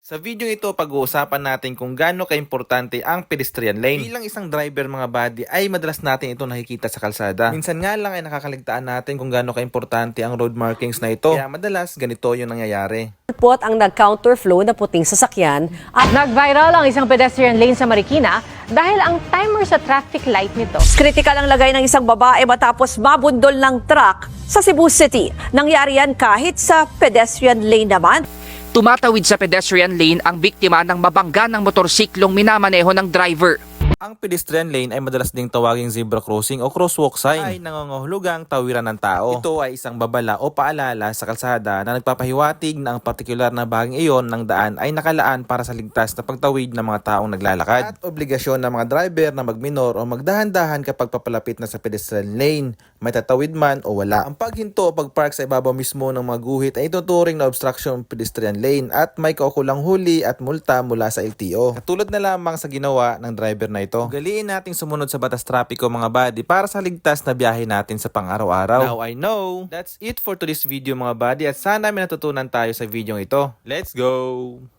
Sa video ito, pag-uusapan natin kung gaano kaimportante ang pedestrian lane. Bilang isang driver mga buddy ay madalas natin ito nakikita sa kalsada. Minsan nga lang ay nakakaligtaan natin kung gaano kaimportante ang road markings na ito. Kaya madalas ganito yung nangyayari. Pot ang nag-counterflow na puting sasakyan at Nag-viral ang isang pedestrian lane sa Marikina dahil ang timer sa traffic light nito. kritikal ang lagay ng isang babae matapos mabundol ng truck sa Cebu City. Nangyari yan kahit sa pedestrian lane naman. Tumatawid sa pedestrian lane ang biktima ng mabangga ng motorsiklong minamaneho ng driver. Ang pedestrian lane ay madalas ding tawaging zebra crossing o crosswalk sign ay nangangahulugang tawiran ng tao. Ito ay isang babala o paalala sa kalsada na nagpapahiwatig na ang partikular na bahaging iyon ng daan ay nakalaan para sa ligtas na pagtawid ng mga taong naglalakad. At obligasyon ng mga driver na magminor o magdahan-dahan kapag papalapit na sa pedestrian lane, may tatawid man o wala. Ang paghinto o pagpark sa ibabaw mismo ng mga guhit ay ituturing na obstruction ng pedestrian lane at may kaukulang huli at multa mula sa LTO. Katulad na lamang sa ginawa ng driver na ito. Ugaliin nating sumunod sa batas trapiko mga buddy para sa ligtas na biyahe natin sa pang-araw-araw. Now I know. That's it for today's video mga buddy at sana may natutunan tayo sa video ito. Let's go!